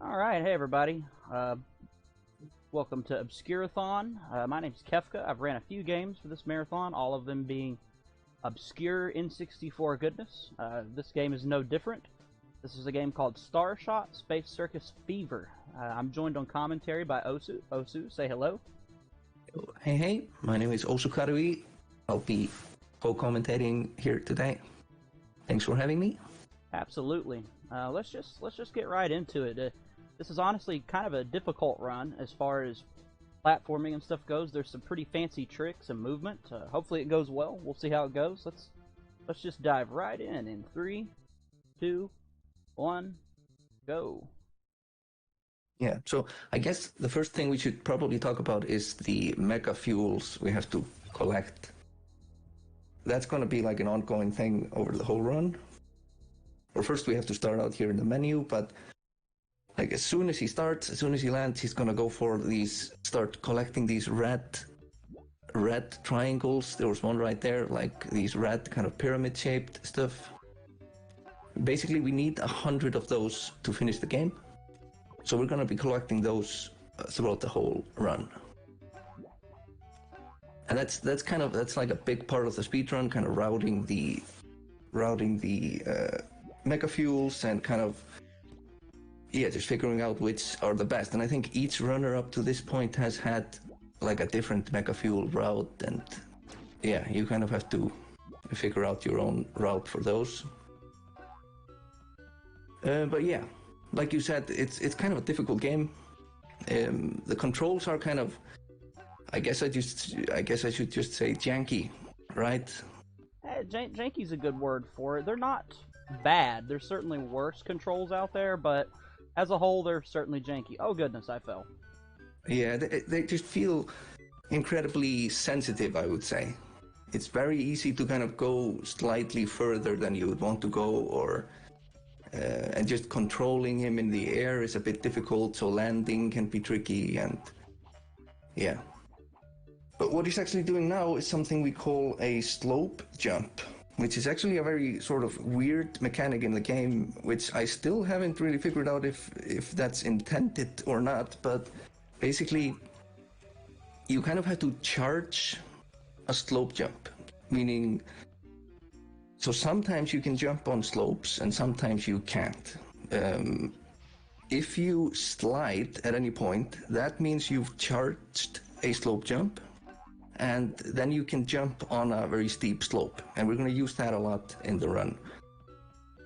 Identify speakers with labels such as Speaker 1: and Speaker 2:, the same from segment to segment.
Speaker 1: All right, hey everybody. Welcome to Obscur-a-thon. My name's Kefka. I've ran a few games for this marathon, all of them being obscure N64 goodness. This game is no different. This is a game called Starshot Space Circus Fever. I'm joined on commentary by Osu. Osu, say hello.
Speaker 2: Hey, my name is Obscur-a-thon. I'll be co-commentating here today. Thanks for having me.
Speaker 1: Absolutely. Let's just get right into it. This is honestly kind of a difficult run as far as platforming and stuff goes. There's some pretty fancy tricks and movement. Hopefully it goes well. We'll see how it goes. Let's just dive right in 3, 2, 1, go.
Speaker 2: Yeah, so I guess the first thing we should probably talk about is the mega fuels we have to collect. That's going to be like an ongoing thing over the whole run. Or first we have to start out here in the menu, but like as soon as he starts, as soon as he lands, he's going to go for these, start collecting these red triangles. There was one right there, like these red kind of pyramid-shaped stuff. Basically, we need 100 of those to finish the game. So we're going to be collecting those throughout the whole run. And that's like a big part of the speedrun, kind of routing the mega fuels and kind of just figuring out which are the best. And I think each runner up to this point has had like a different mega fuel route, and you kind of have to figure out your own route for those. But yeah, like you said, it's kind of a difficult game. The controls are kind of, I guess I should just say janky, right?
Speaker 1: Janky's a good word for it. They're not bad. There's certainly worse controls out there, but as a whole, they're certainly janky. Oh goodness, I fell.
Speaker 2: Yeah, they just feel incredibly sensitive, I would say. It's very easy to kind of go slightly further than you would want to go, or and just controlling him in the air is a bit difficult, so landing can be tricky, and yeah. But what he's actually doing now is something we call a slope jump, which is actually a very sort of weird mechanic in the game, which I still haven't really figured out if that's intended or not. But basically, you kind of have to charge a slope jump, meaning, so sometimes you can jump on slopes and sometimes you can't. If you slide at any point, that means you've charged a slope jump, and then you can jump on a very steep slope, and we're going to use that a lot in the run.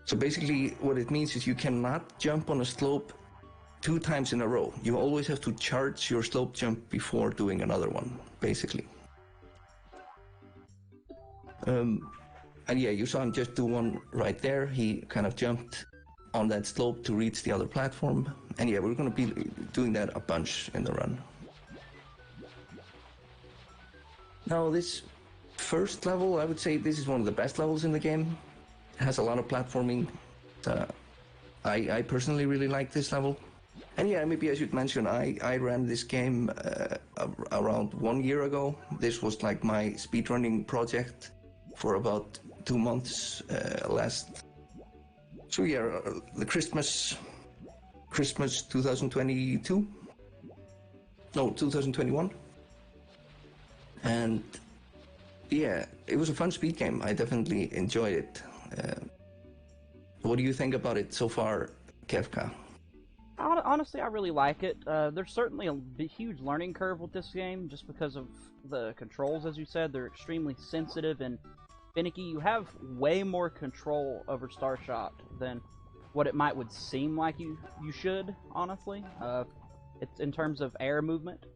Speaker 2: So basically what it means is you cannot jump on a slope 2 times in a row. You always have to charge your slope jump before doing another one, basically. And yeah, you saw him just do one right there. He kind of jumped on that slope to reach the other platform, and yeah, we're going to be doing that a bunch in the run. Now, this first level, I would say this is one of the best levels in the game. It has a lot of platforming. I personally really like this level. And yeah, maybe I should mention, I ran this game around 1 year ago. This was like my speedrunning project for about 2 months last. So yeah, the Christmas 2022? No, 2021. And yeah, it was a fun speed game. I definitely enjoyed it. What do you think about it so far, Kefka?
Speaker 1: Honestly, I really like it. There's certainly a huge learning curve with this game, just because of the controls, as you said. They're extremely sensitive and finicky. You have way more control over Starshot than what it would seem like you should, honestly. It's in terms of air movement.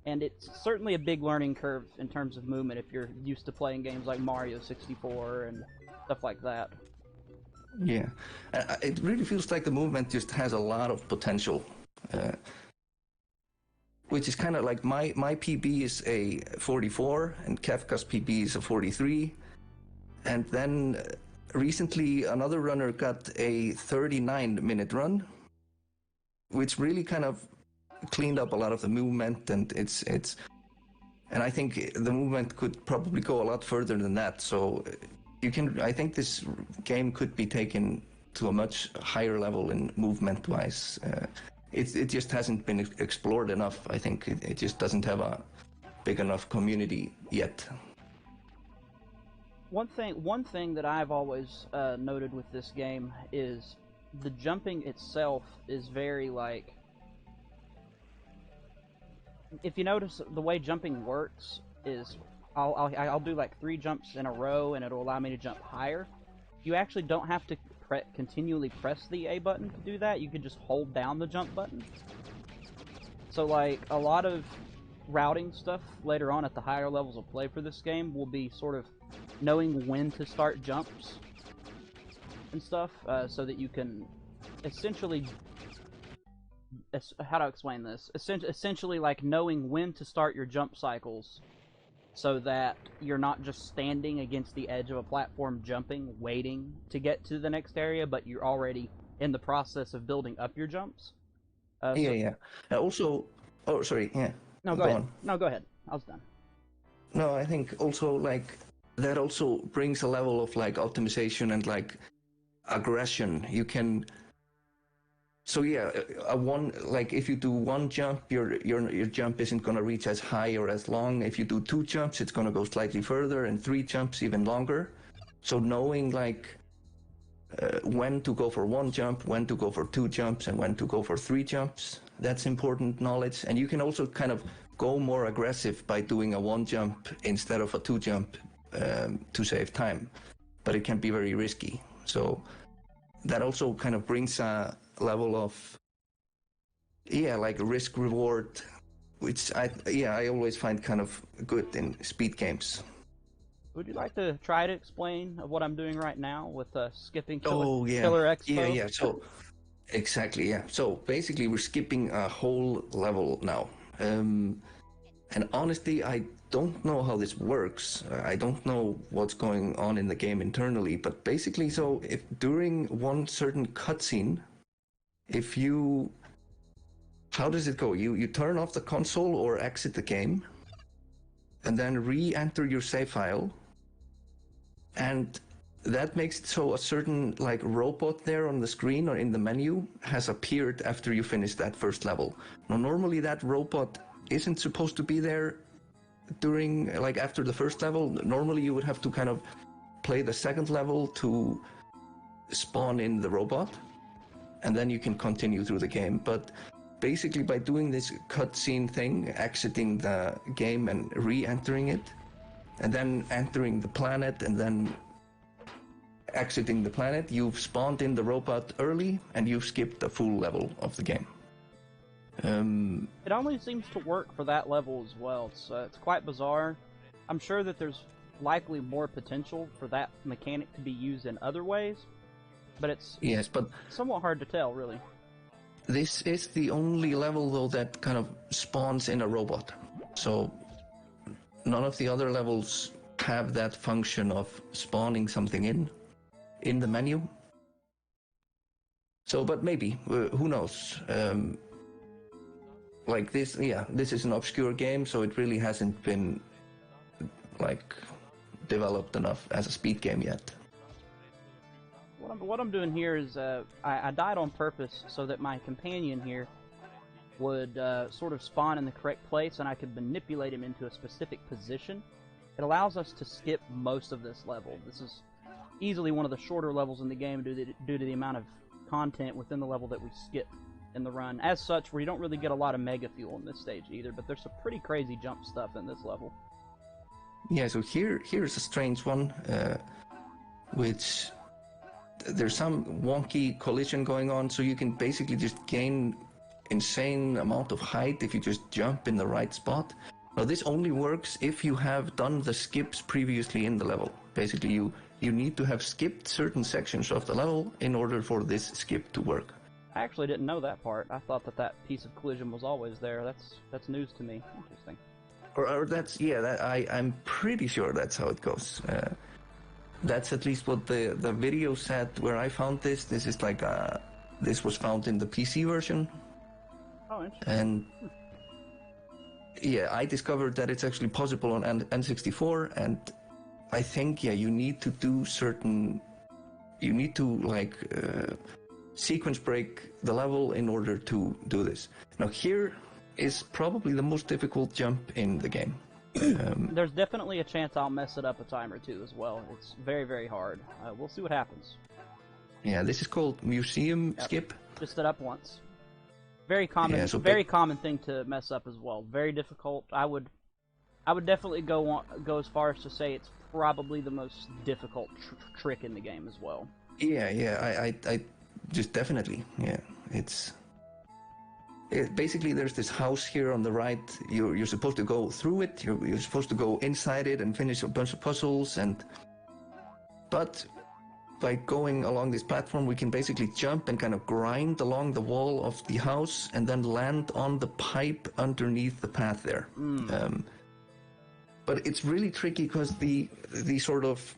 Speaker 1: And it's certainly a big learning curve in terms of movement if you're used to playing games like Mario 64 and stuff like that.
Speaker 2: Yeah, it really feels like the movement just has a lot of potential, which is kind of like my PB is a 44 and Kefka's PB is a 43. And then recently another runner got a 39-minute run, which really kind of cleaned up a lot of the movement, and and I think the movement could probably go a lot further than that. So I think this game could be taken to a much higher level in movement-wise. It just hasn't been explored enough. I think it just doesn't have a big enough community yet.
Speaker 1: One thing that I've always noted with this game is the jumping itself is very like. If you notice, the way jumping works is I'll do like 3 jumps in a row, and it'll allow me to jump higher. You actually don't have to continually press the A button to do that. You can just hold down the jump button. So like a lot of routing stuff later on at the higher levels of play for this game will be sort of knowing when to start jumps and stuff, so that you can essentially, how do I explain this? Essentially like knowing when to start your jump cycles, so that you're not just standing against the edge of a platform jumping, waiting to get to the next area, but you're already in the process of building up your jumps.
Speaker 2: Yeah. Also, oh, sorry, yeah.
Speaker 1: No, go ahead. No, go ahead. I was done.
Speaker 2: No, I think also, like, that also brings a level of, like, optimization and, like, aggression. You can... So yeah, like if you do 1 jump, your jump isn't gonna reach as high or as long. If you do 2 jumps, it's gonna go slightly further, and 3 jumps even longer. So knowing like when to go for 1 jump, when to go for 2 jumps, and when to go for 3 jumps, that's important knowledge. And you can also kind of go more aggressive by doing a 1 jump instead of a 2 jump to save time, but it can be very risky. So that also kind of brings a level of, yeah, like risk reward, which I always find kind of good in speed games.
Speaker 1: Would you like to try to explain what I'm doing right now with skipping Killer,
Speaker 2: Oh yeah,
Speaker 1: Killer Expo?
Speaker 2: yeah. So exactly, yeah. So basically, we're skipping a whole level now, and honestly, I don't know how this works. I don't know what's going on in the game internally, but basically, so if during one certain cutscene, if you, how does it go? You turn off the console or exit the game, and then re-enter your save file, and that makes it so a certain like robot there on the screen or in the menu has appeared after you finish that first level. Now normally that robot isn't supposed to be there during, like, after the first level. Normally you would have to kind of play the second level to spawn in the robot, and then you can continue through the game. But basically by doing this cutscene thing, exiting the game and re-entering it, and then entering the planet and then exiting the planet, you've spawned in the robot early and you've skipped a full level of the game.
Speaker 1: It only seems to work for that level as well. It's quite bizarre. I'm sure that there's likely more potential for that mechanic to be used in other ways, but it's somewhat hard to tell, really.
Speaker 2: This is the only level, though, that kind of spawns in a robot. So none of the other levels have that function of spawning something in the menu. So, but maybe, who knows? Like this, yeah, this is an obscure game, so it really hasn't been, like, developed enough as a speed game yet.
Speaker 1: What I'm doing here is I died on purpose so that my companion here would sort of spawn in the correct place and I could manipulate him into a specific position. It allows us to skip most of this level. This is easily one of the shorter levels in the game due to the amount of content within the level that we skip in the run. As such, we don't really get a lot of mega fuel in this stage either, but there's some pretty crazy jump stuff in this level.
Speaker 2: Yeah, so here's a strange one, which there's some wonky collision going on, so you can basically just gain insane amount of height if you just jump in the right spot. Now this only works if you have done the skips previously in the level. Basically you need to have skipped certain sections of the level in order for this skip to work.
Speaker 1: I actually didn't know that part. I thought that piece of collision was always there. That's news to me. Interesting.
Speaker 2: Or that's, yeah, I'm pretty sure that's how it goes. That's at least what the video said where I found this. This is like this was found in the PC version.
Speaker 1: Oh, interesting.
Speaker 2: And yeah, I discovered that it's actually possible on N64, and I think, yeah, you need to do certain you need to like sequence break the level in order to do this. Now here is probably the most difficult jump in the game.
Speaker 1: There's definitely a chance I'll mess it up a time or two as well. It's very, very hard. We'll see what happens.
Speaker 2: Yeah, this is called Museum Skip.
Speaker 1: Just did up once. Very common, common thing to mess up as well. Very difficult. I would definitely go as far as to say it's probably the most difficult trick in the game as well.
Speaker 2: Yeah, I just definitely, yeah. Basically, there's this house here on the right. You're supposed to go through it. You're supposed to go inside it and finish a bunch of puzzles. But by going along this platform, we can basically jump and kind of grind along the wall of the house and then land on the pipe underneath the path there. But it's really tricky because the sort of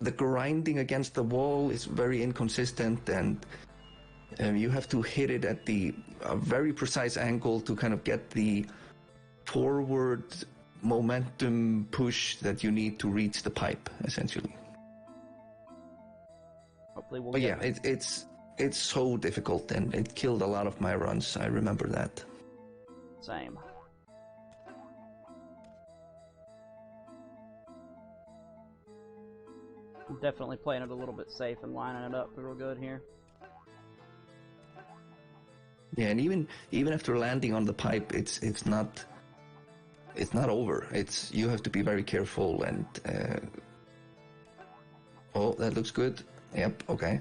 Speaker 2: the grinding against the wall is very inconsistent, and you have to hit it at a very precise angle to kind of get the forward momentum push that you need to reach the pipe, essentially.
Speaker 1: Hopefully we'll
Speaker 2: but yeah, it's so difficult, and it killed a lot of my runs. I remember that.
Speaker 1: Same. I'm definitely playing it a little bit safe and lining it up real good here.
Speaker 2: Yeah, and even after landing on the pipe, it's not over. You have to be very careful, and oh, that looks good. Yep, okay.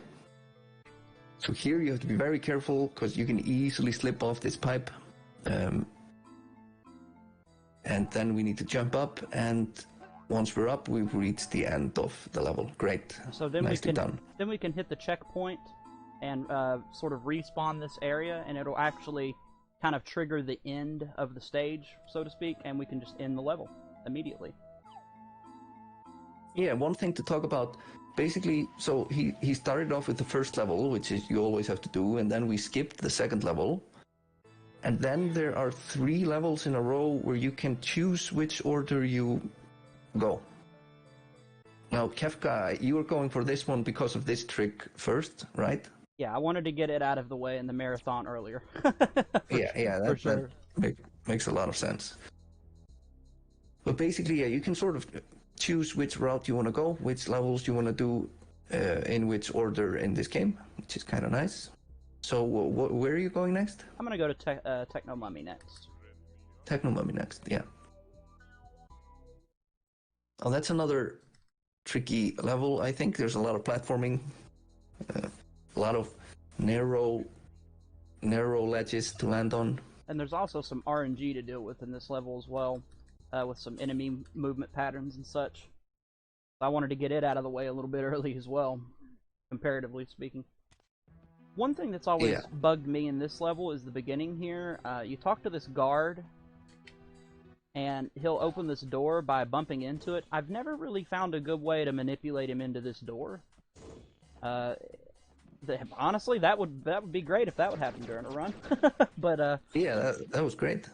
Speaker 2: So here you have to be very careful because you can easily slip off this pipe. And then we need to jump up, and once we're up, we've reached the end of the level. Great.
Speaker 1: So then
Speaker 2: Nicely done.
Speaker 1: Then we can hit the checkpoint and sort of respawn this area, and it'll actually kind of trigger the end of the stage, so to speak, and we can just end the level immediately.
Speaker 2: Yeah, one thing to talk about, basically, so he started off with the first level, which is you always have to do, and then we skipped the second level. And then there are 3 levels in a row where you can choose which order you go. Now, Kefka, you were going for this one because of this trick first, right?
Speaker 1: Yeah, I wanted to get it out of the way in the marathon earlier.
Speaker 2: That makes a lot of sense. But basically, yeah, you can sort of choose which route you want to go, which levels you want to do in which order in this game, which is kind of nice. So where are you going next?
Speaker 1: I'm going to go to Techno Mummy next.
Speaker 2: Techno Mummy next, yeah. Oh, that's another tricky level, I think. There's a lot of platforming, a lot of narrow ledges to land on.
Speaker 1: And there's also some RNG to deal with in this level as well, with some enemy movement patterns and such. I wanted to get it out of the way a little bit early as well, comparatively speaking. One thing that's always bugged me in this level is the beginning here. You talk to this guard, and he'll open this door by bumping into it. I've never really found a good way to manipulate him into this door. Honestly, that would be great if that would happen during a run. But
Speaker 2: yeah, that was great.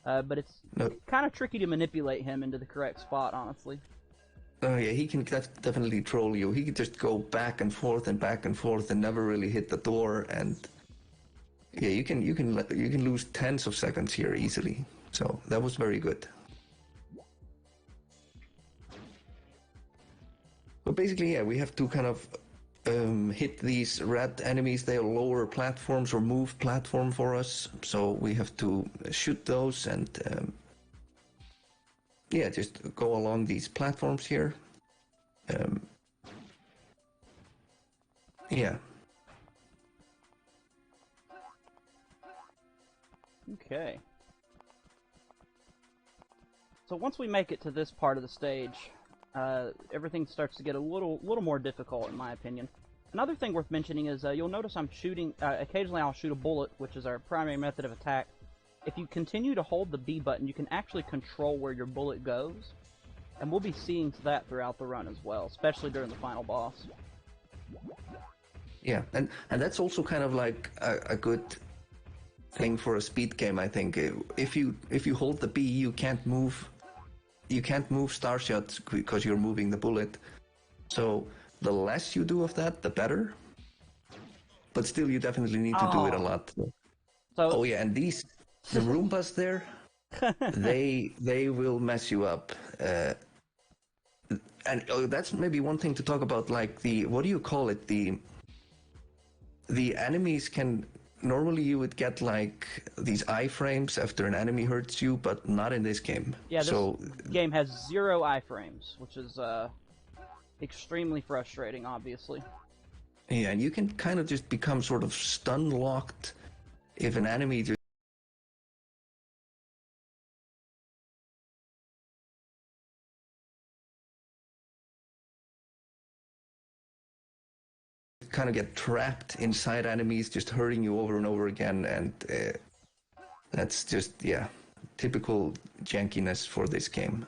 Speaker 1: But it's kind of tricky to manipulate him into the correct spot, honestly.
Speaker 2: Oh yeah, he can definitely troll you. He can just go back and forth and never really hit the door. And yeah, you can lose tens of seconds here easily. So that was very good. But basically, yeah, we have to kind of hit these red enemies. They'll lower platforms or move platform for us. So we have to shoot those and yeah, just go along these platforms here. Yeah.
Speaker 1: Okay. So once we make it to this part of the stage, everything starts to get a little more difficult, in my opinion. Another thing worth mentioning is you'll notice I'm shooting. Occasionally, I'll shoot a bullet, which is our primary method of attack. If you continue to hold the B button, you can actually control where your bullet goes, and we'll be seeing that throughout the run as well, especially during the final boss.
Speaker 2: Yeah, and that's also kind of like a good thing for a speed game, I think. If you hold the B, you can't move Starshot because you're moving the bullet. So the less you do of that, the better. But still, you definitely need to do it a lot.
Speaker 1: So,
Speaker 2: oh yeah, and the Roombas there, they will mess you up. And that's maybe one thing to talk about, like what do you call it? The enemies can, normally you would get like these iframes after an enemy hurts you, but not in this game.
Speaker 1: Yeah, this game has 0 iframes, which is extremely frustrating, obviously.
Speaker 2: Yeah, and you can kind of just become sort of stun locked if an enemy just kind of get trapped inside enemies, just hurting you over and over again, and that's just, yeah, typical jankiness for this game.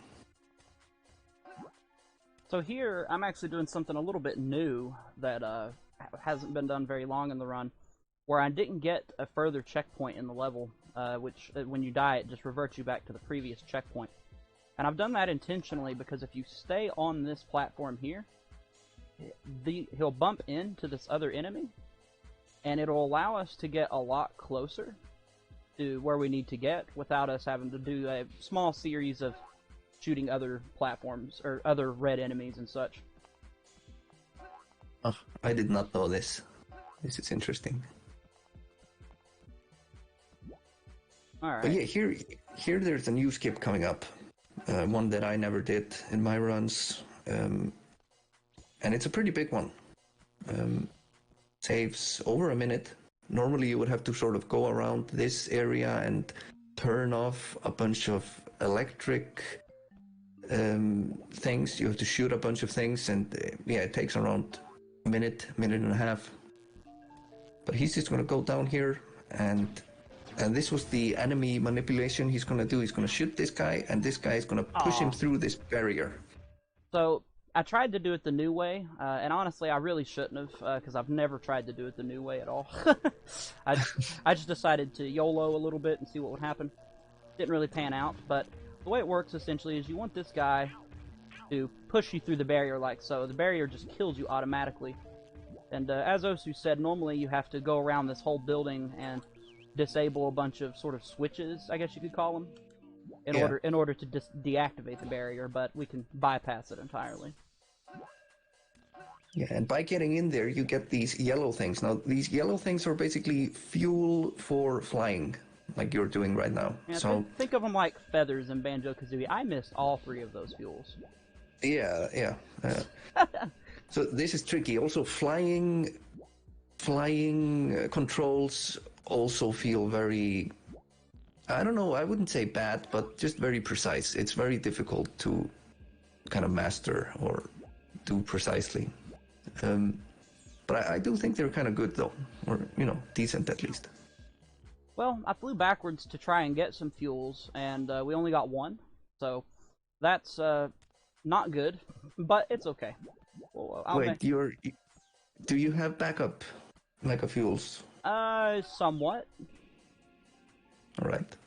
Speaker 1: So here, I'm actually doing something a little bit new that hasn't been done very long in the run, where I didn't get a further checkpoint in the level, which when you die, it just reverts you back to the previous checkpoint. And I've done that intentionally because if you stay on this platform here, he'll bump into this other enemy, and it'll allow us to get a lot closer to where we need to get without us having to do a small series of shooting other platforms or other red enemies and such.
Speaker 2: Oh, I did not know this. This is interesting.
Speaker 1: Alright.
Speaker 2: But yeah, here there's a new skip coming up. One that I never did in my runs. And it's a pretty big one. Saves over a minute. Normally you would have to sort of go around this area and turn off a bunch of electric things. You have to shoot a bunch of things, and yeah, it takes around a minute and a half. But he's just going to go down here, and this was the enemy manipulation he's going to do. He's going to shoot this guy, and this guy is going to push him through this barrier.
Speaker 1: So I tried to do it the new way, and honestly, I really shouldn't have, because I've never tried to do it the new way at all. I just decided to YOLO a little bit and see what would happen. Didn't really pan out, but the way it works essentially is you want this guy to push you through the barrier like so. The barrier just kills you automatically. And as Osu said, normally you have to go around this whole building and disable a bunch of sort of switches, I guess you could call them, in order to deactivate the barrier, but we can bypass it entirely.
Speaker 2: Yeah, and by getting in there, you get these yellow things. Now, these yellow things are basically fuel for flying, like you're doing right now.
Speaker 1: Yeah,
Speaker 2: so
Speaker 1: think of them like feathers in Banjo-Kazooie. I missed all 3 of those fuels.
Speaker 2: Yeah. So this is tricky. Also, flying controls also feel very, I don't know, I wouldn't say bad, but just very precise. It's very difficult to kind of master or do precisely. But I do think they're kind of good, though, or, decent at least.
Speaker 1: Well, I flew backwards to try and get some fuels, and we only got 1, so that's not good, but it's okay. Well,
Speaker 2: Wait, do you have backup mecha fuels?
Speaker 1: Somewhat.
Speaker 2: All right.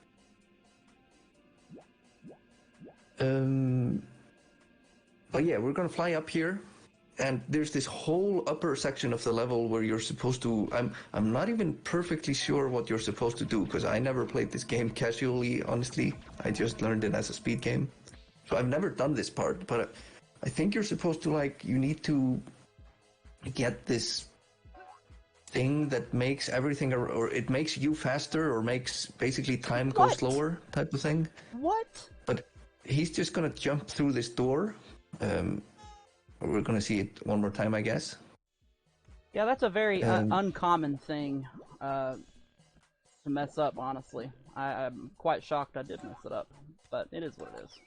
Speaker 2: But yeah, we're gonna fly up here, and there's this whole upper section of the level where you're supposed to. I'm not even perfectly sure what you're supposed to do because I never played this game casually. Honestly, I just learned it as a speed game, so I've never done this part. But I think you're supposed to you need to get this thing that makes everything, or it makes you faster, or makes basically time go slower, type of thing.
Speaker 1: What?
Speaker 2: But he's just gonna jump through this door. We're gonna see it one more time, I guess.
Speaker 1: Yeah, that's a very uncommon thing to mess up, honestly. I'm quite shocked I did mess it up, but it is what it is.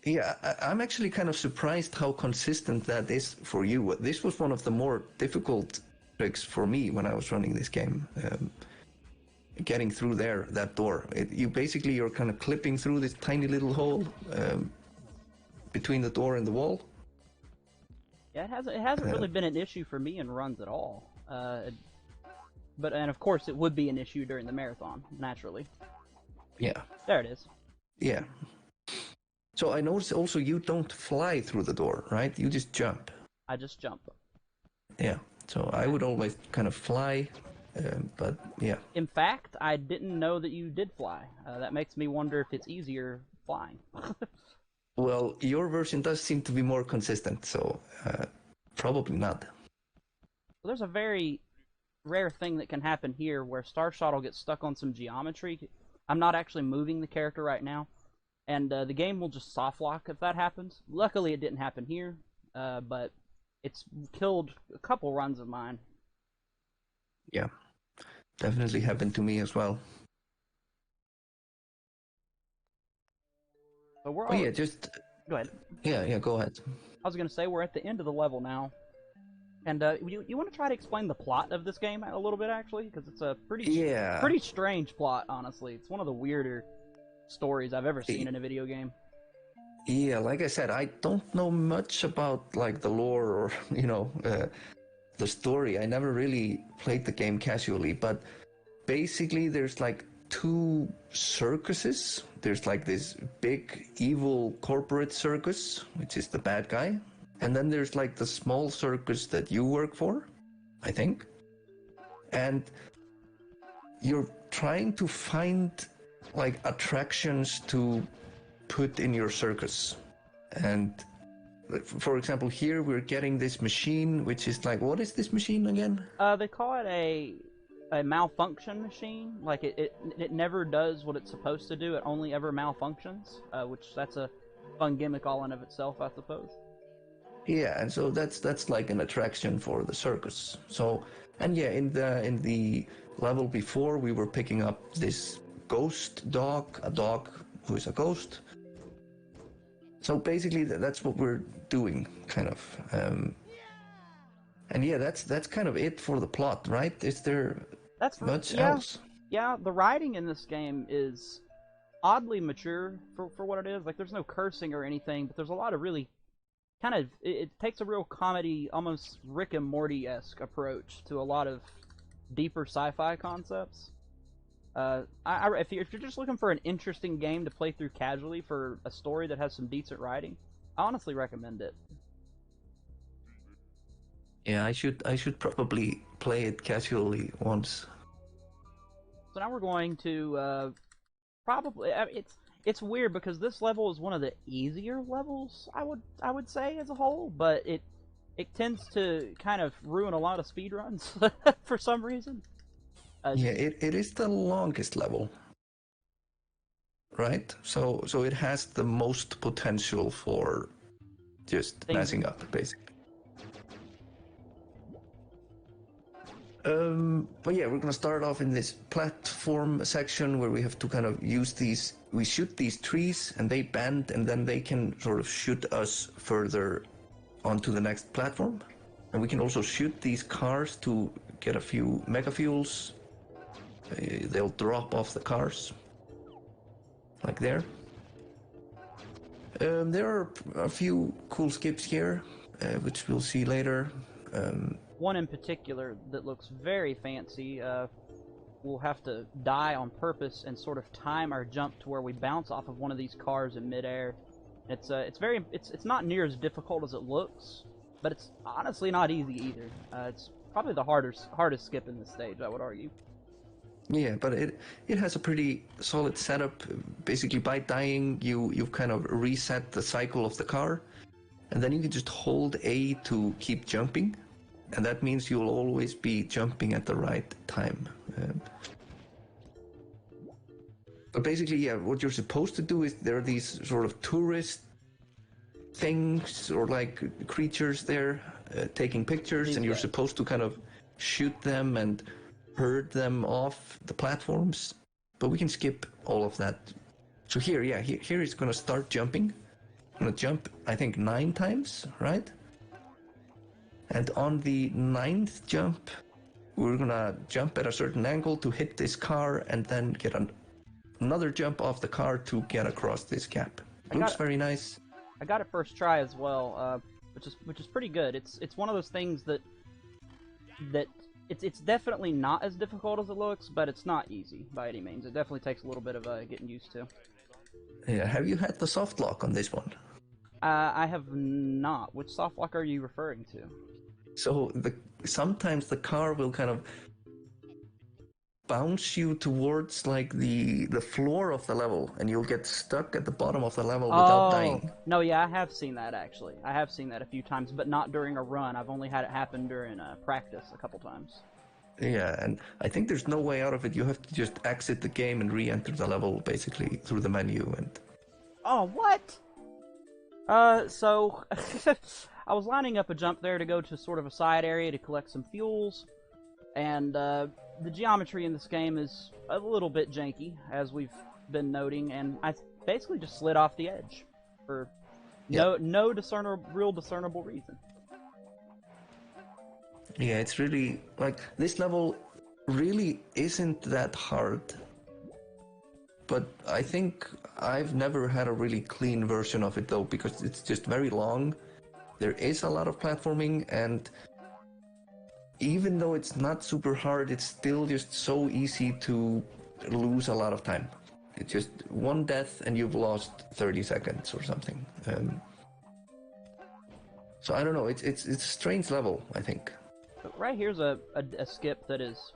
Speaker 2: Yeah, I'm actually kind of surprised how consistent that is for you. This was one of the more difficult tricks for me when I was running this game. Getting through that door. You're kind of clipping through this tiny little hole between the door and the wall.
Speaker 1: Yeah, it hasn't really been an issue for me in runs at all. And of course it would be an issue during the marathon, naturally.
Speaker 2: Yeah.
Speaker 1: There it is.
Speaker 2: Yeah. So I noticed also you don't fly through the door, right? You just jump.
Speaker 1: I just jump.
Speaker 2: Yeah, so I would always kind of fly, but yeah.
Speaker 1: In fact, I didn't know that you did fly. That makes me wonder if it's easier flying.
Speaker 2: Well, your version does seem to be more consistent, so probably not.
Speaker 1: There's a very rare thing that can happen here where Starshot will get stuck on some geometry. I'm not actually moving the character right now, and the game will just soft lock if that happens. Luckily, it didn't happen here, but it's killed a couple runs of mine.
Speaker 2: Yeah, definitely happened to me as well.
Speaker 1: But we're
Speaker 2: Oh
Speaker 1: all...
Speaker 2: yeah, just
Speaker 1: Go ahead.
Speaker 2: yeah, go ahead.
Speaker 1: I was going to say, we're at the end of the level now. And you want to try to explain the plot of this game a little bit, actually? Because it's a pretty strange plot, honestly. It's one of the weirder stories I've ever seen in a video game.
Speaker 2: Yeah, like I said, I don't know much about like the lore or, you know, the story. I never really played the game casually, but basically there's like two circuses. There's like this big evil corporate circus, which is the bad guy. And then there's like the small circus that you work for, I think. And you're trying to find like attractions to put in your circus. And for example, here we're getting this machine, which is like, what is this machine again?
Speaker 1: They call it a malfunction machine. Like it never does what it's supposed to do. It only ever malfunctions, which that's a fun gimmick all in of itself, I suppose.
Speaker 2: Yeah, and so that's like an attraction for the circus. So, and yeah, in the level before, we were picking up this ghost dog, a dog who is a ghost. So basically, that's what we're doing, kind of. And yeah, that's kind of it for the plot, right? Is there much else?
Speaker 1: Yeah, the writing in this game is oddly mature for what it is. Like, there's no cursing or anything, but there's a lot of really kind of... It takes a real comedy, almost Rick and Morty-esque approach to a lot of deeper sci-fi concepts. If you're just looking for an interesting game to play through casually for a story that has some decent writing, I honestly recommend it.
Speaker 2: Yeah, I should probably play it casually once.
Speaker 1: So now we're going to probably... It's weird because this level is one of the easier levels, I would say, as a whole, but it tends to kind of ruin a lot of speedruns for some reason.
Speaker 2: Yeah, it is the longest level, right? So it has the most potential for just messing up, basically. But yeah, we're gonna start off in this platform section where we have to kind of use these. We shoot these trees and they bend, and then they can sort of shoot us further onto the next platform. And we can also shoot these cars to get a few mega fuels. They'll drop off the cars, like there. There are a few cool skips here, which we'll see later.
Speaker 1: One in particular that looks very fancy. We'll have to die on purpose and sort of time our jump to where we bounce off of one of these cars in midair. It's not near as difficult as it looks, but it's honestly not easy either. It's probably the hardest skip in this stage, I would argue.
Speaker 2: Yeah, but it has a pretty solid setup. Basically, by dying, you've kind of reset the cycle of the car, and then you can just hold A to keep jumping, and that means you'll always be jumping at the right time. But basically, yeah, what you're supposed to do is there are these sort of tourist things or like creatures there taking pictures, and you're supposed to kind of shoot them and herd them off the platforms. But we can skip all of that. So here it's gonna start jumping. I'm gonna jump, I think, 9 times, right? And on the 9th jump, we're gonna jump at a certain angle to hit this car, and then get another jump off the car to get across this gap. Looks very nice.
Speaker 1: I got it first try as well, which is pretty good. It's one of those things that it's definitely not as difficult as it looks, but it's not easy by any means. It definitely takes a little bit of getting used to.
Speaker 2: Yeah, have you had the soft lock on this one?
Speaker 1: I have not. Which soft lock are you referring to?
Speaker 2: So sometimes the car will kind of bounce you towards like the floor of the level, and you'll get stuck at the bottom of the level without
Speaker 1: Oh,
Speaker 2: dying.
Speaker 1: no, yeah, I have seen that actually. I have seen that a few times, but not during a run. I've only had it happen during practice a couple times.
Speaker 2: Yeah, and I think there's no way out of it. You have to just exit the game and re-enter the level basically through the menu. And
Speaker 1: Oh, what? So I was lining up a jump there to go to sort of a side area to collect some fuels, and the geometry in this game is a little bit janky, as we've been noting, and I basically just slid off the edge for
Speaker 2: yeah,
Speaker 1: no real discernible reason.
Speaker 2: yeah, it's really like this level really isn't that hard. But I think I've never had a really clean version of it though, because it's just very long. There is a lot of platforming, and even though it's not super hard, it's still just so easy to lose a lot of time. It's just one death and you've lost 30 seconds or something. So I don't know. It's a strange level, I think.
Speaker 1: But right here's a skip that is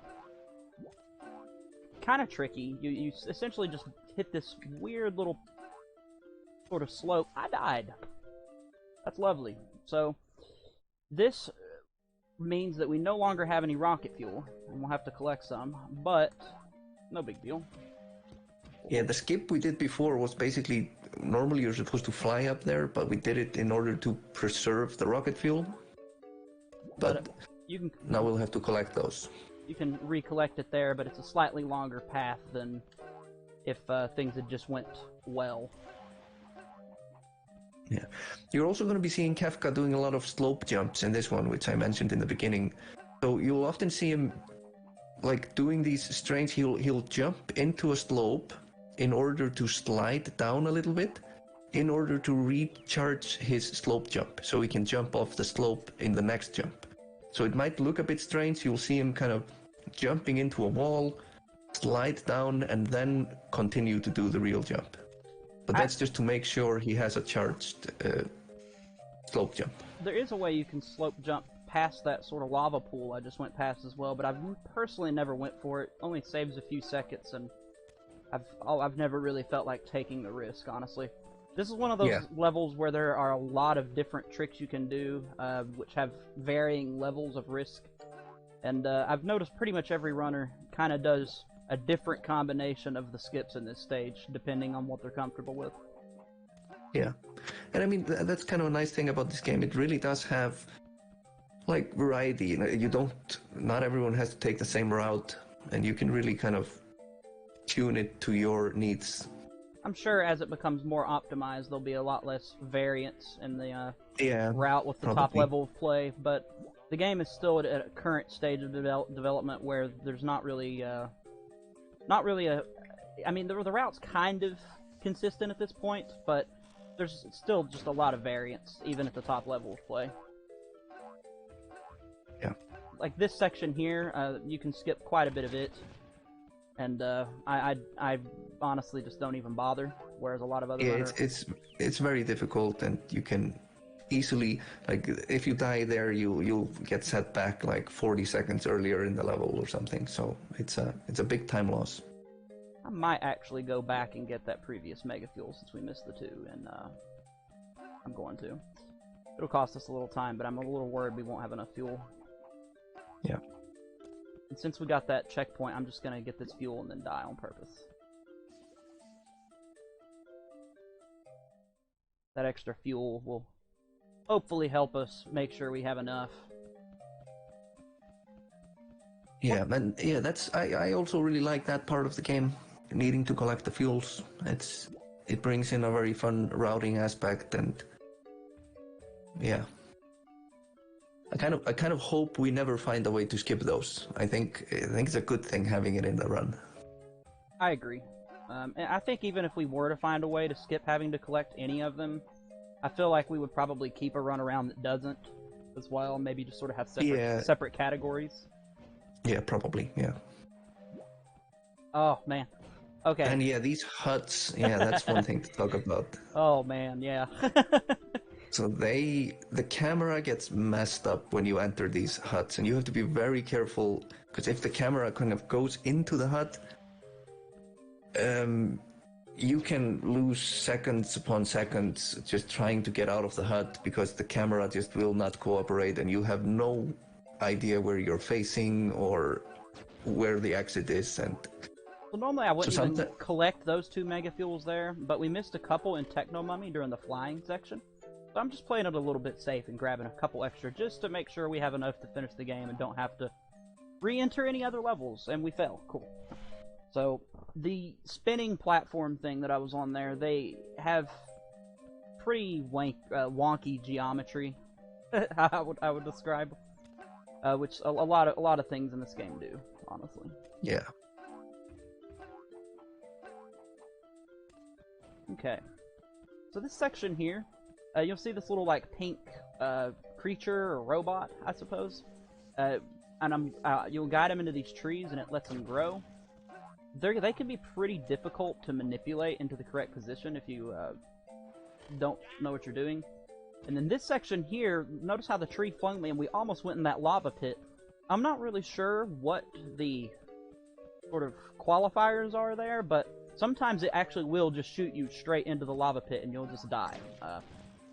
Speaker 1: kind of tricky. You essentially just hit this weird little sort of slope. I died. That's lovely. So this means that we no longer have any rocket fuel, and we'll have to collect some, but no big deal.
Speaker 2: Yeah, the skip we did before was basically, normally you're supposed to fly up there, but we did it in order to preserve the rocket fuel. But
Speaker 1: you can
Speaker 2: now we'll have to collect those.
Speaker 1: You can recollect it there, but it's a slightly longer path than if things had just went well.
Speaker 2: Yeah. You're also going to be seeing Kefka doing a lot of slope jumps in this one, which I mentioned in the beginning. So you'll often see him like doing these strange, he'll jump into a slope in order to slide down a little bit in order to recharge his slope jump, so he can jump off the slope in the next jump. So it might look a bit strange. You'll see him kind of jumping into a wall, slide down, and then continue to do the real jump. But that's just to make sure he has a charged slope jump.
Speaker 1: There is a way you can slope jump past that sort of lava pool I just went past as well, but I've personally never went for it. Only saves a few seconds, and I've never really felt like taking the risk, honestly. This is one of those levels where there are a lot of different tricks you can do, which have varying levels of risk. And I've noticed pretty much every runner kind of does a different combination of the skips in this stage, depending on what they're comfortable with.
Speaker 2: Yeah. And I mean, that's kind of a nice thing about this game. It really does have, like, variety. You don't, not everyone has to take the same route, and you can really kind of tune it to your needs.
Speaker 1: I'm sure as it becomes more optimized, there'll be a lot less variance in the route with the top level of play, but the game is still at a current stage of development where there's not really a... I mean, the route's kind of consistent at this point, but there's still just a lot of variance, even at the top level of play.
Speaker 2: Yeah.
Speaker 1: Like this section here, you can skip quite a bit of it, and I honestly just don't even bother, whereas a lot of other runners...
Speaker 2: it's very difficult, and you can easily, like, if you die there, you'll get set back like 40 seconds earlier in the level or something. So it's a big time loss.
Speaker 1: I might actually go back and get that previous Mega Fuel since we missed the two, and I'm going to. It'll cost us a little time, but I'm a little worried we won't have enough fuel.
Speaker 2: Yeah.
Speaker 1: And since we got that checkpoint, I'm just gonna get this fuel and then die on purpose. That extra fuel will hopefully help us make sure we have enough.
Speaker 2: Yeah, and yeah, I also really like that part of the game, needing to collect the fuels. It brings in a very fun routing aspect, and yeah. I kind of hope we never find a way to skip those. I think it's a good thing having it in the run.
Speaker 1: I agree. And I think even if we were to find a way to skip having to collect any of them, I feel like we would probably keep a run around that doesn't as well. Maybe just sort of have separate categories.
Speaker 2: Yeah, probably, yeah.
Speaker 1: Oh, man. Okay.
Speaker 2: And yeah, these huts, yeah, that's one thing to talk about.
Speaker 1: Oh man, yeah.
Speaker 2: So the camera gets messed up when you enter these huts, and you have to be very careful, because if the camera kind of goes into the hut, you can lose seconds upon seconds just trying to get out of the hut because the camera just will not cooperate, and you have no idea where you're facing or where the exit is. And
Speaker 1: Well, normally I wouldn't even
Speaker 2: sometimes,
Speaker 1: collect those 2 mega fuels there, but we missed a couple in Techno Mummy during the flying section. So I'm just playing it a little bit safe and grabbing a couple extra just to make sure we have enough to finish the game and don't have to re-enter any other levels. And we fell. Cool. So the spinning platform thing that I was on there, they have pretty wonky geometry. I would describe, which a lot of things in this game do, honestly.
Speaker 2: yeah.
Speaker 1: Okay, so this section here, you'll see this little like pink creature or robot, I suppose, and you'll guide them into these trees, and it lets them grow. They can be pretty difficult to manipulate into the correct position if you don't know what you're doing. And then this section here, notice how the tree flung me, and we almost went in that lava pit. I'm not really sure what the sort of qualifiers are there, but sometimes it actually will just shoot you straight into the lava pit and you'll just die.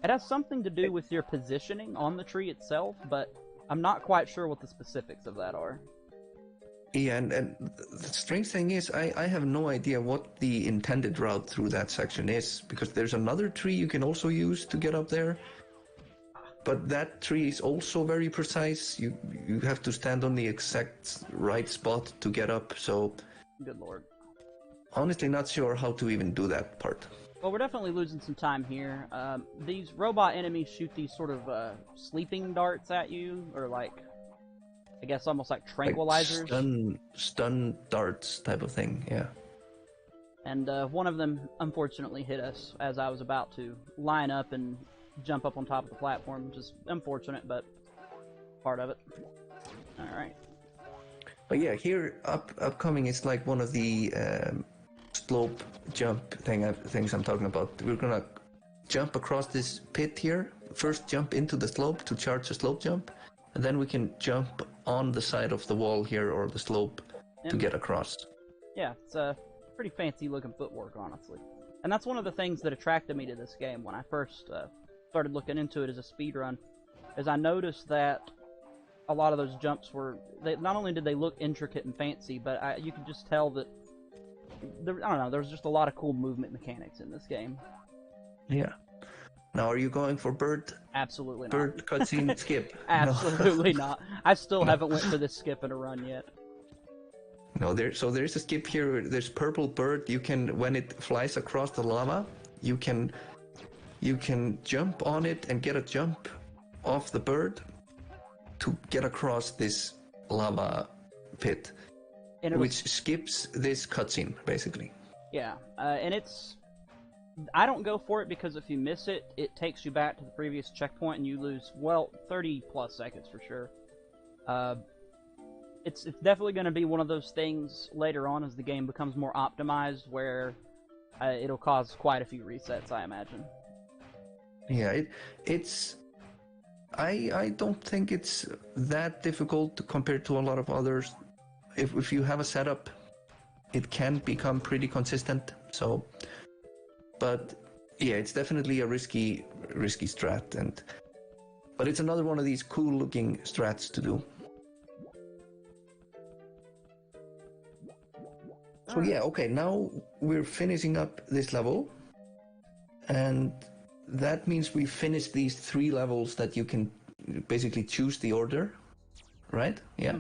Speaker 1: It has something to do with your positioning on the tree itself, but I'm not quite sure what the specifics of that are.
Speaker 2: Yeah, and the strange thing is, I have no idea what the intended route through that section is, because there's another tree you can also use to get up there. But that tree is also very precise. You have to stand on the exact right spot to get up, so...
Speaker 1: Good lord.
Speaker 2: Honestly, not sure how to even do that part.
Speaker 1: Well, we're definitely losing some time here. These robot enemies shoot these sort of sleeping darts at you, or like, I guess almost like tranquilizers.
Speaker 2: Like stun darts type of thing, yeah.
Speaker 1: And one of them unfortunately hit us as I was about to line up and jump up on top of the platform, which is unfortunate, but part of it. Alright.
Speaker 2: But yeah, here upcoming is like one of the slope jump things I'm talking about. We're gonna jump across this pit here. First jump into the slope to charge a slope jump, and then we can jump on the side of the wall here or the slope to get across.
Speaker 1: Yeah, it's a pretty fancy looking footwork, honestly. And that's one of the things that attracted me to this game when I first started looking into it as a speedrun, is I noticed that a lot of those jumps were, not only did they look intricate and fancy, but you could just tell that, I don't know, there was just a lot of cool movement mechanics in this game.
Speaker 2: Yeah. Now, are you going for bird?
Speaker 1: Absolutely not.
Speaker 2: Bird cutscene skip?
Speaker 1: Absolutely not. I still haven't went for this skip in a run yet.
Speaker 2: No, there's a skip here. There's purple bird. You can, when it flies across the lava, you can jump on it and get a jump off the bird to get across this lava pit, which skips this cutscene, basically.
Speaker 1: Yeah, and I don't go for it because if you miss it, it takes you back to the previous checkpoint and you lose, well, 30 plus seconds for sure. It's definitely going to be one of those things later on as the game becomes more optimized where it'll cause quite a few resets, I imagine.
Speaker 2: Yeah, I don't think it's that difficult compared to a lot of others. If you have a setup, it can become pretty consistent. So, but yeah, it's definitely a risky strat, but it's another one of these cool looking strats to do. So yeah, okay, now we're finishing up this level, and that means we finished these 3 levels that you can basically choose the order, right? Yeah.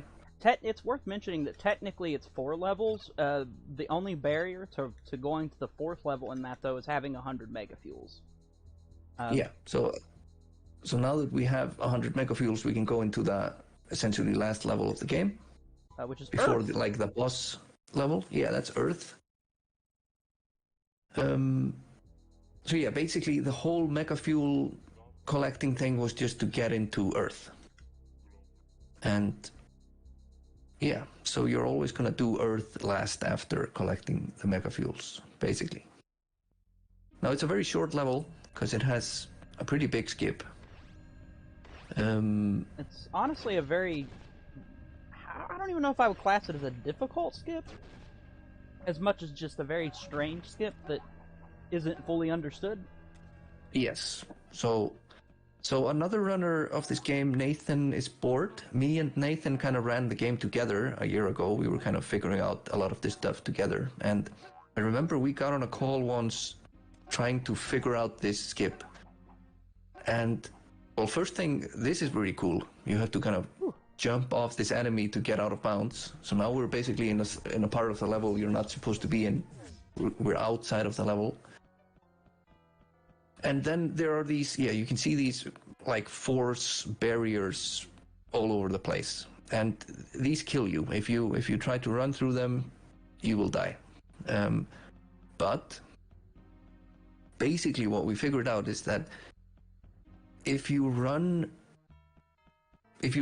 Speaker 1: It's worth mentioning that technically it's 4 levels. The only barrier to going to the 4th level in that, though, is having 100 mega fuels.
Speaker 2: Yeah, so now that we have 100 mega fuels, we can go into the essentially last level of the game.
Speaker 1: Which is
Speaker 2: before
Speaker 1: Earth.
Speaker 2: The boss level. Yeah, that's Earth. So yeah, basically the whole mega fuel collecting thing was just to get into Earth. And Yeah, so you're always gonna do Earth last after collecting the mega fuels, basically. Now it's a very short level because it has a pretty big skip.
Speaker 1: It's honestly a very... I don't even know if I would class it as a difficult skip, as much as just a very strange skip that isn't fully understood.
Speaker 2: Yes. So another runner of this game, Nathan, is bored. Me and Nathan kind of ran the game together a year ago. We were kind of figuring out a lot of this stuff together. And I remember we got on a call once trying to figure out this skip. And, well, first thing, this is really cool. You have to kind of jump off this enemy to get out of bounds. So now we're basically in a part of the level you're not supposed to be in. We're outside of the level. And then there are these, you can see these like force barriers all over the place. And these kill you. If you try to run through them, you will die. But basically what we figured out is that if you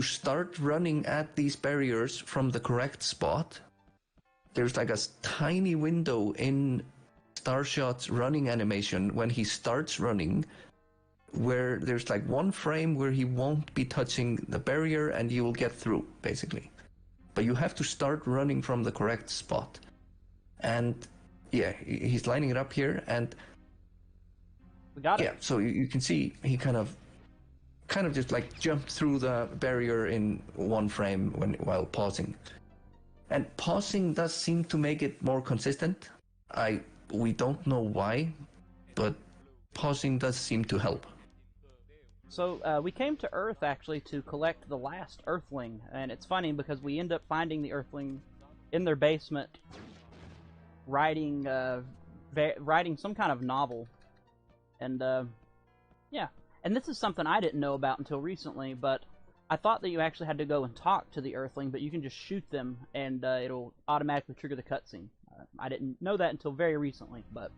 Speaker 2: start running at these barriers from the correct spot, there's like a tiny window in Starshot's running animation when he starts running, where there's like one frame where he won't be touching the barrier and you will get through, basically. But you have to start running from the correct spot. And yeah, he's lining it up here, and
Speaker 1: We got it.
Speaker 2: yeah, so you can see he kind of just like jumped through the barrier in one frame while pausing. And pausing does seem to make it more consistent. We don't know why, but pausing does seem to help.
Speaker 1: So we came to Earth actually to collect the last Earthling, and it's funny because we end up finding the Earthling in their basement, writing some kind of novel, and yeah. And this is something I didn't know about until recently, but I thought that you actually had to go and talk to the Earthling, but you can just shoot them and it'll automatically trigger the cutscene. I didn't know that until very recently, but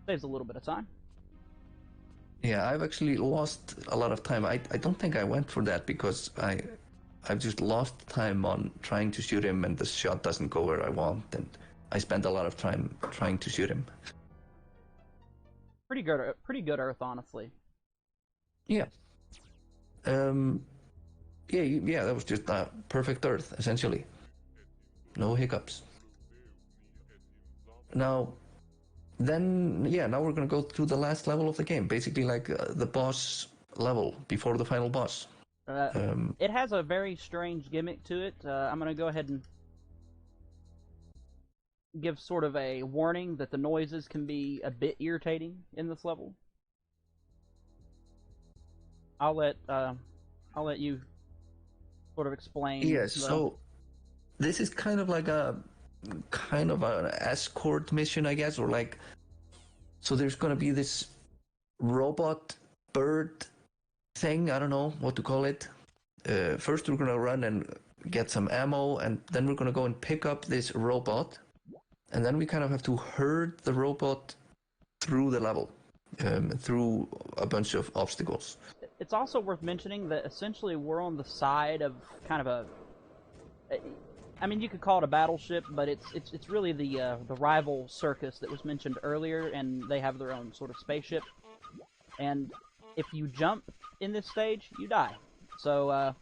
Speaker 1: saves a little bit of time.
Speaker 2: Yeah, I've actually lost a lot of time. I don't think I went for that because I've just lost time on trying to shoot him, and the shot doesn't go where I want, and I spent a lot of time trying to shoot him.
Speaker 1: Pretty good Earth, honestly.
Speaker 2: Yeah. Yeah, that was just a perfect Earth, essentially. No hiccups. Now we're gonna go through the last level of the game, basically like the boss level before the final boss.
Speaker 1: It has a very strange gimmick to it. I'm gonna go ahead and give sort of a warning that the noises can be a bit irritating in this level. I'll let you sort of explain.
Speaker 2: Yeah, so this is kind of an escort mission, I guess, or like, so there's gonna be this robot bird thing, I don't know what to call it. First we're gonna run and get some ammo, and then we're gonna go and pick up this robot, and then we kind of have to herd the robot through the level, through a bunch of obstacles.
Speaker 1: It's also worth mentioning that essentially we're on the side of kind of a... I mean, you could call it a battleship, but it's really the rival Circus that was mentioned earlier, and they have their own sort of spaceship. And if you jump in this stage, you die. So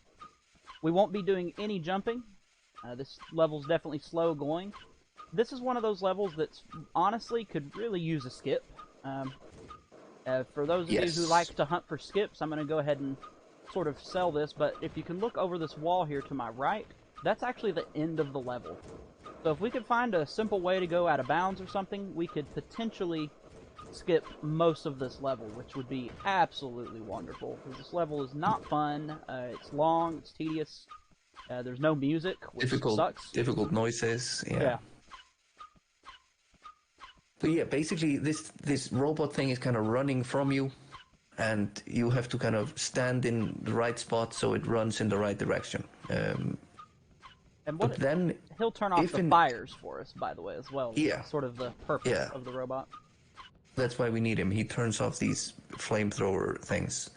Speaker 1: we won't be doing any jumping. This level's definitely slow going. This is one of those levels that honestly could really use a skip. For those of you who like to hunt for skips, I'm going to go ahead and sort of sell this, but if you can look over this wall here to my right, that's actually the end of the level. So if we could find a simple way to go out of bounds or something, we could potentially skip most of this level, which would be absolutely wonderful. Because this level is not fun, it's long, it's tedious, there's no music, which sucks.
Speaker 2: Difficult noises, yeah. So yeah, basically this robot thing is kind of running from you, and you have to kind of stand in the right spot so it runs in the right direction.
Speaker 1: And
Speaker 2: then
Speaker 1: he'll turn off the fires for us, by the way, as well.
Speaker 2: Yeah.
Speaker 1: Sort of the purpose of the robot.
Speaker 2: That's why we need him. He turns off these flamethrower things.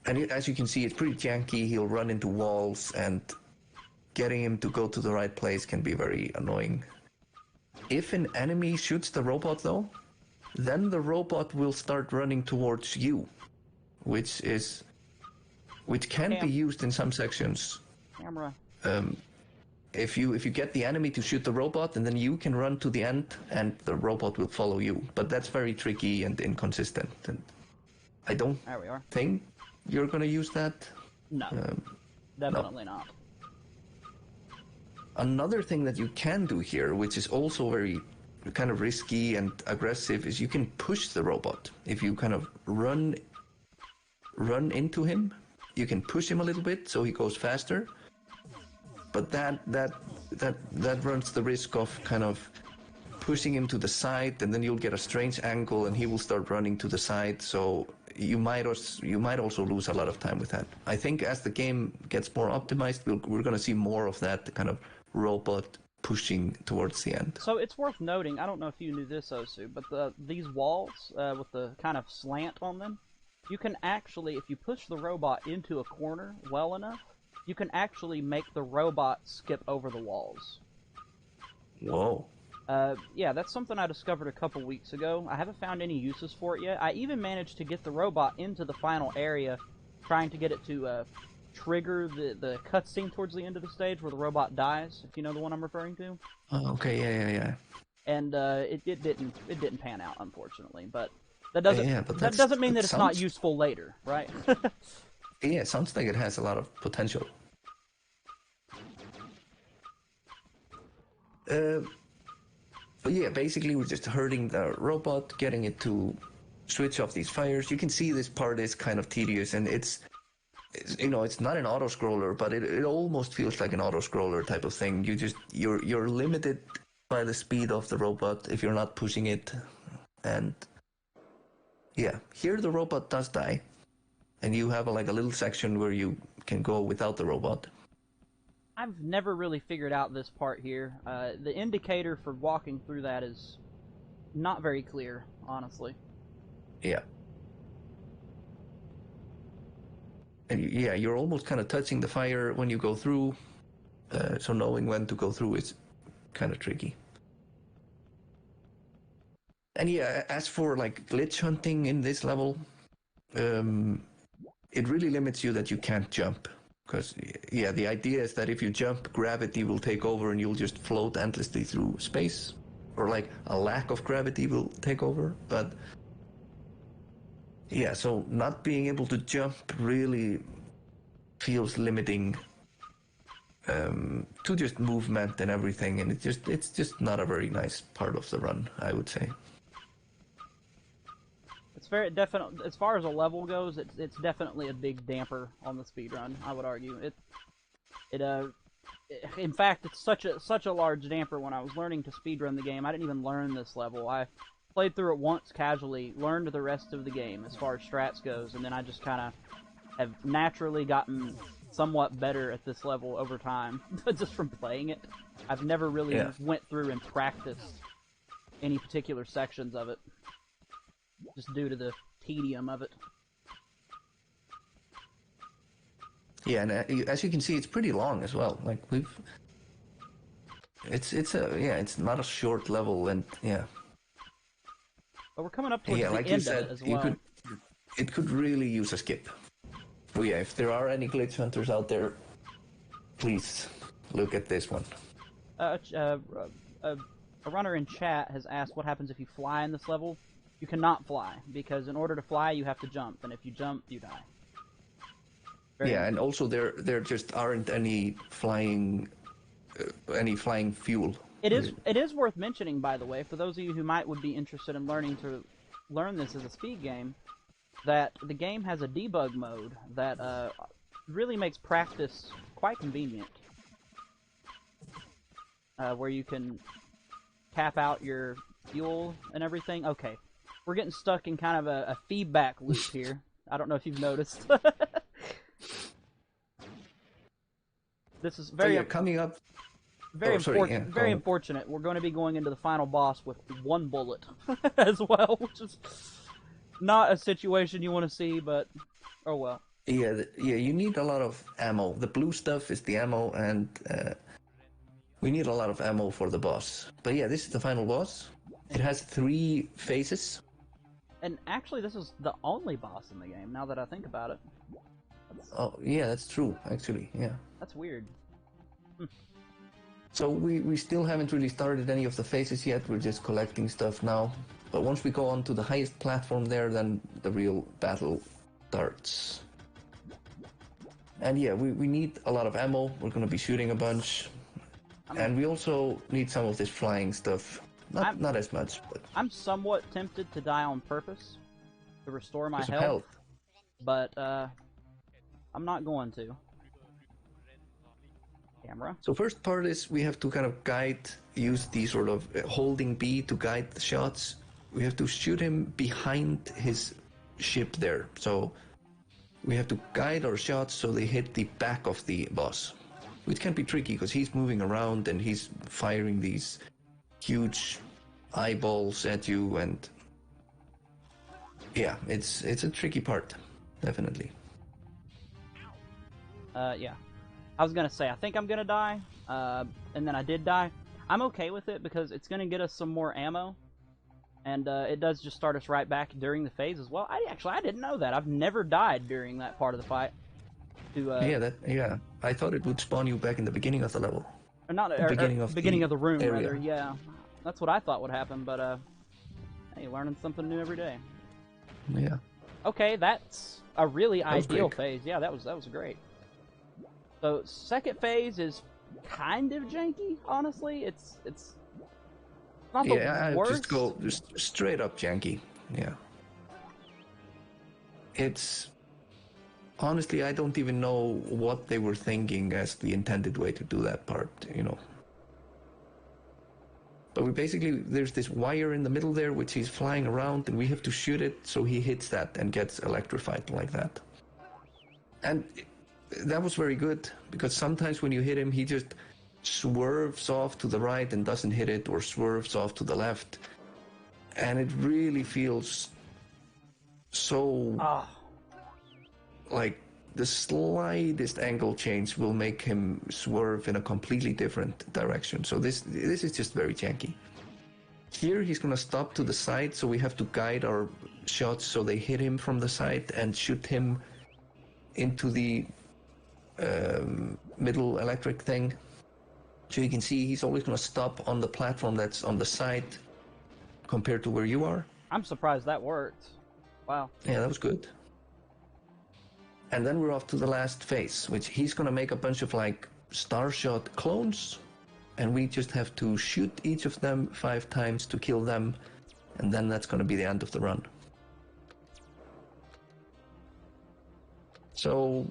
Speaker 2: And as you can see, it's pretty janky. He'll run into walls, and getting him to go to the right place can be very annoying. If an enemy shoots the robot, though, then the robot will start running towards you, which can be used in some sections.
Speaker 1: Camera.
Speaker 2: If you get the enemy to shoot the robot, and then you can run to the end, and the robot will follow you. But that's very tricky and inconsistent. And I don't think you're gonna use that.
Speaker 1: No, definitely not.
Speaker 2: Another thing that you can do here, which is also very kind of risky and aggressive, is you can push the robot. If you kind of run into him, you can push him a little bit so he goes faster. But that runs the risk of kind of pushing him to the side, and then you'll get a strange angle, and he will start running to the side. So you might also lose a lot of time with that. I think as the game gets more optimized, we're going to see more of that kind of robot pushing towards the end.
Speaker 1: So it's worth noting, I don't know if you knew this, Osu, but these walls with the kind of slant on them, you can actually, if you push the robot into a corner well enough, you can actually make the robot skip over the walls.
Speaker 2: Whoa.
Speaker 1: Yeah, that's something I discovered a couple weeks ago. I haven't found any uses for it yet. I even managed to get the robot into the final area, trying to get it to trigger the cutscene towards the end of the stage where the robot dies, if you know the one I'm referring to.
Speaker 2: Oh, okay, yeah.
Speaker 1: And it didn't pan out, unfortunately. But that doesn't mean that it's not useful later, right?
Speaker 2: Yeah, it sounds like it has a lot of potential. But yeah, basically we're just hurting the robot, getting it to switch off these fires. You can see this part is kind of tedious, and it's not an auto-scroller, but it almost feels like an auto-scroller type of thing. You're limited by the speed of the robot if you're not pushing it. And yeah, here the robot does die, and you have a little section where you can go without the robot.
Speaker 1: I've never really figured out this part here. The indicator for walking through that is not very clear, honestly.
Speaker 2: Yeah. And yeah, you're almost kind of touching the fire when you go through, so knowing when to go through is kind of tricky. And yeah, as for glitch hunting in this level, it really limits you that you can't jump. Because, yeah, the idea is that if you jump, gravity will take over and you'll just float endlessly through space. Or, a lack of gravity will take over. But, yeah, so not being able to jump really feels limiting to just movement and everything. And it's just not a very nice part of the run, I would say.
Speaker 1: It's very definite. As far as a level goes, it's definitely a big damper on the speedrun, I would argue. In fact, it's such a large damper. When I was learning to speedrun the game, I didn't even learn this level. I played through it once casually, learned the rest of the game as far as strats goes, and then I just kind of have naturally gotten somewhat better at this level over time, just from playing it. I've never really went through and practiced any particular sections of it, just due to the tedium of it.
Speaker 2: Yeah, and as you can see, it's pretty long as well. It's not a short level, and yeah.
Speaker 1: But we're coming up towards the end of it as well.
Speaker 2: It could really use a skip. But yeah, if there are any glitch hunters out there, please look at this one.
Speaker 1: A runner in chat has asked what happens if you fly in this level. You cannot fly, because in order to fly, you have to jump, and if you jump, you die.
Speaker 2: And also there just aren't any flying fuel.
Speaker 1: It is worth mentioning, by the way, for those of you who would be interested in learn this as a speed game, that the game has a debug mode that really makes practice quite convenient, where you can cap out your fuel and everything. Okay, we're getting stuck in kind of a feedback loop here. I don't know if you've noticed. This is
Speaker 2: coming up.
Speaker 1: Very unfortunate. We're going to be going into the final boss with one bullet as well, which is not a situation you want to see, but oh well.
Speaker 2: Yeah, yeah, you need a lot of ammo. The blue stuff is the ammo, and we need a lot of ammo for the boss. But yeah, this is the final boss. It has 3 phases.
Speaker 1: And actually, this is the only boss in the game, now that I think about it.
Speaker 2: Oh, yeah, that's true, actually, yeah.
Speaker 1: That's weird.
Speaker 2: So we still haven't really started any of the phases yet. We're just collecting stuff now. But once we go on to the highest platform there, then the real battle starts. And yeah, we need a lot of ammo. We're going to be shooting a bunch. And we also need some of this flying stuff. Not as much, but...
Speaker 1: I'm somewhat tempted to die on purpose to restore my
Speaker 2: some
Speaker 1: health. But, I'm not going to. Camera.
Speaker 2: So first part is we have to kind of use the sort of holding B to guide the shots. We have to shoot him behind his ship there. So we have to guide our shots so they hit the back of the boss, which can be tricky because he's moving around and he's firing these huge eyeballs at you, and yeah, it's a tricky part, definitely.
Speaker 1: Yeah. I was gonna say, I think I'm gonna die, and then I did die. I'm okay with it because it's gonna get us some more ammo, and it does just start us right back during the phase as well. I didn't know that. I've never died during that part of the fight.
Speaker 2: Yeah, I thought it would spawn you back in the beginning of the level.
Speaker 1: Or not, beginning of the room, area. Rather. Yeah, that's what I thought would happen. But hey, learning something new every day.
Speaker 2: Yeah.
Speaker 1: Okay, that's a really ideal phase. Yeah, that was great. So second phase is kind of janky, honestly. It's not the worst.
Speaker 2: Just go straight up janky. Yeah. It's honestly, I don't even know what they were thinking as the intended way to do that part, you know. But we basically, there's this wire in the middle there which he's flying around, and we have to shoot it so he hits that and gets electrified like that. And that was very good, because sometimes when you hit him, he just swerves off to the right and doesn't hit it, or swerves off to the left. And it really feels so... like, the slightest angle change will make him swerve in a completely different direction. So this is just very janky. Here he's gonna stop to the side, so we have to guide our shots so they hit him from the side and shoot him into the middle electric thing. So you can see he's always going to stop on the platform that's on the side compared to where you are.
Speaker 1: I'm surprised that worked. Wow.
Speaker 2: Yeah, that was good. And then we're off to the last phase, which he's going to make a bunch of like Starshot clones, and we just have to shoot each of them 5 times to kill them, and then that's going to be the end of the run. So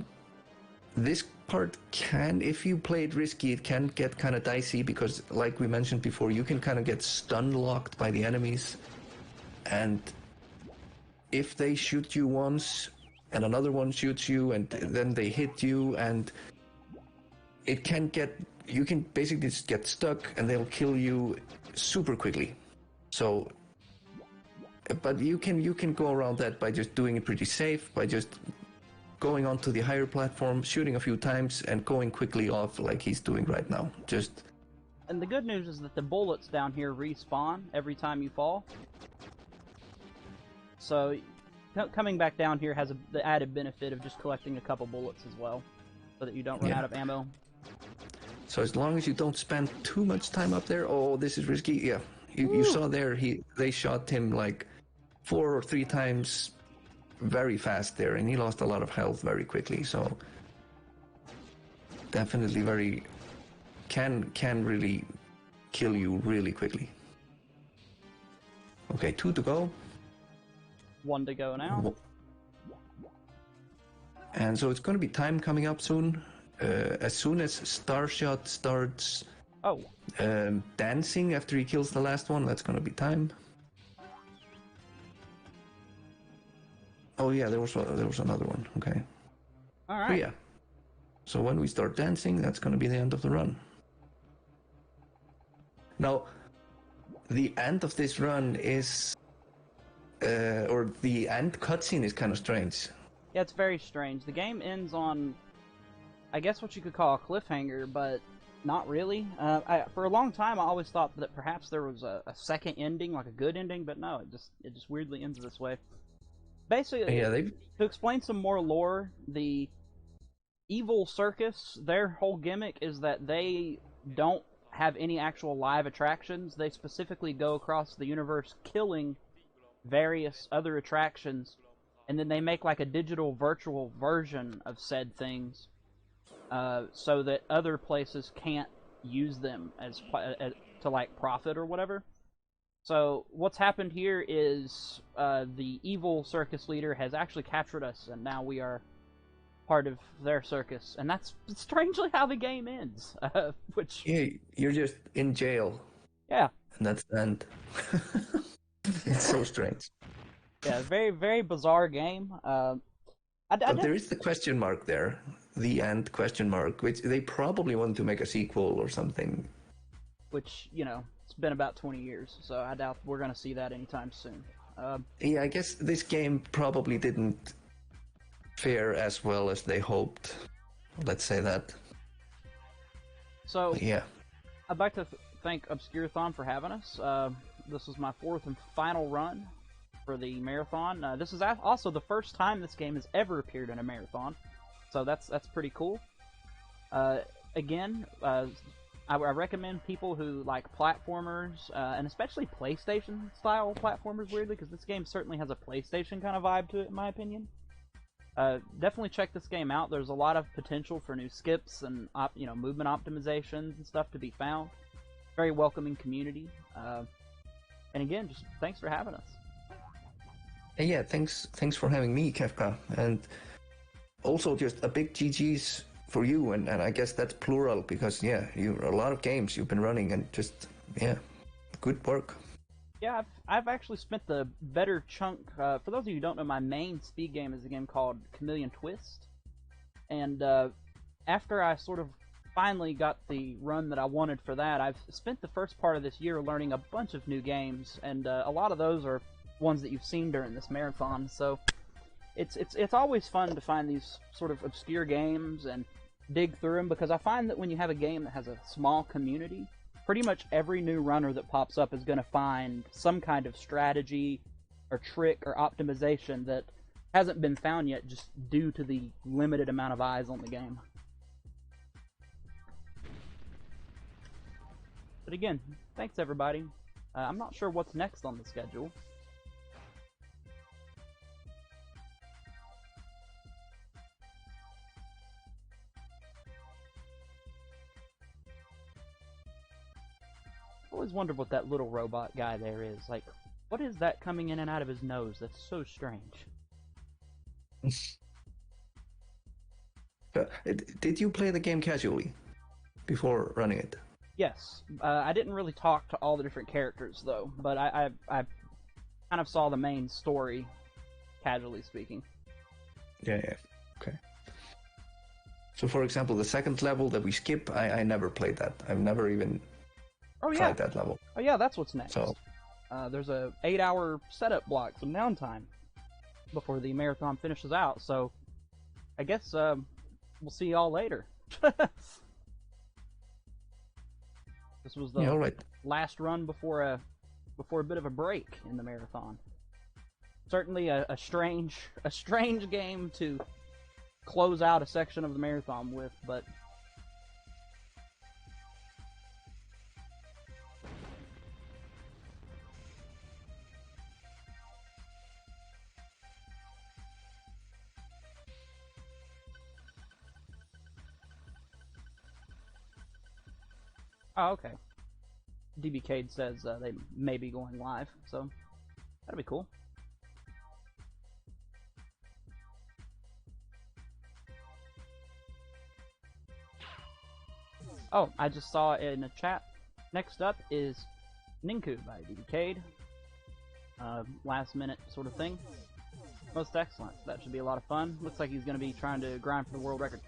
Speaker 2: this part can, if you play it risky, it can get kind of dicey, because like we mentioned before, you can kind of get stun locked by the enemies, and if they shoot you once and another one shoots you and then they hit you, and it can get, you can basically just get stuck and they'll kill you super quickly. So, but you can go around that by just doing it pretty safe, by just going onto the higher platform, shooting a few times, and going quickly off like he's doing right now. Just.
Speaker 1: And the good news is that the bullets down here respawn every time you fall. So, coming back down here has the added benefit of just collecting a couple bullets as well, so that you don't run out of ammo. So
Speaker 2: as long as you don't spend too much time up there, oh, this is risky. Yeah, you saw there, they shot him like 4 or 3 times. Very fast there, and he lost a lot of health very quickly, so definitely can really kill you really quickly. Okay, 2 to go.
Speaker 1: 1 to go now.
Speaker 2: And so it's going to be time coming up soon. As soon as Starshot starts dancing after he kills the last one, that's going to be time. Oh yeah, there was another one. Okay.
Speaker 1: All right.
Speaker 2: So, yeah. So when we start dancing, that's going to be the end of the run. Now, the end of this run is, or the end cutscene is kind of strange.
Speaker 1: Yeah, it's very strange. The game ends on, I guess, what you could call a cliffhanger, but not really. For a long time, I always thought that perhaps there was a second ending, like a good ending, but no, it just weirdly ends this way. Basically,
Speaker 2: Yeah, they.
Speaker 1: to explain some more lore, the evil Circus, their whole gimmick is that they don't have any actual live attractions. They specifically go across the universe killing various other attractions, and then they make like a digital virtual version of said things, so that other places can't use them to like profit or whatever. So what's happened here is the evil circus leader has actually captured us, and now we are part of their circus, and that's strangely how the game ends. Which,
Speaker 2: Yeah, you're just in jail,
Speaker 1: yeah,
Speaker 2: and that's the end. It's so strange.
Speaker 1: yeah, very very bizarre game. I
Speaker 2: But
Speaker 1: did,
Speaker 2: there is the question mark there, the end question mark, which they probably want to make a sequel or something.
Speaker 1: which it's been about 20 years, so I doubt we're gonna see that anytime soon.
Speaker 2: Yeah, I guess this game probably didn't fare as well as they hoped. Let's say that.
Speaker 1: So
Speaker 2: But yeah.
Speaker 1: I'd like to thank Obscur-a-thon for having us. This is my fourth and final run for the marathon. This is also the first time this game has ever appeared in a marathon, so that's pretty cool. Again, I recommend people who like platformers, and especially PlayStation-style platformers, weirdly, because this game certainly has a PlayStation kind of vibe to it, in my opinion. Definitely check this game out. There's a lot of potential for new skips and movement optimizations and stuff to be found. Very welcoming community. And again, just thanks for having us.
Speaker 2: And yeah, thanks for having me, Kefka. And also just a big GG's for you, and I guess that's plural because yeah, a lot of games you've been running, and just yeah, good work.
Speaker 1: Yeah, I've actually spent the better chunk. For those of you who don't know, my main speed game is a game called Chameleon Twist, and after I sort of finally got the run that I wanted for that, I've spent the first part of this year learning a bunch of new games, and a lot of those are ones that you've seen during this marathon. So it's always fun to find these sort of obscure games and dig through them, because I find that when you have a game that has a small community, pretty much every new runner that pops up is going to find some kind of strategy or trick or optimization that hasn't been found yet, just due to the limited amount of eyes on the game. But again, thanks everybody. I'm not sure what's next on the schedule. I always wondered what that little robot guy there is. Like, what is that coming in and out of his nose? That's so strange.
Speaker 2: Did you play the game casually before running it?
Speaker 1: Yes, I didn't really talk to all the different characters though, but I kind of saw the main story, casually speaking.
Speaker 2: Yeah. Okay. So, for example, the second level that we skip, I never played that. I've never even tried that level.
Speaker 1: Oh yeah, that's what's next.
Speaker 2: So,
Speaker 1: there's a 8-hour setup block, some downtime before the marathon finishes out. So, I guess we'll see y'all later. This was the
Speaker 2: yeah, all right.
Speaker 1: last run before a bit of a break in the marathon. Certainly a strange game to close out a section of the marathon with, but oh, okay. DBK says they may be going live, so that'll be cool. Oh, I just saw it in the chat. Next up is Ninku by DBK. Last minute sort of thing. Most excellent. That should be a lot of fun. Looks like he's going to be trying to grind for the world record.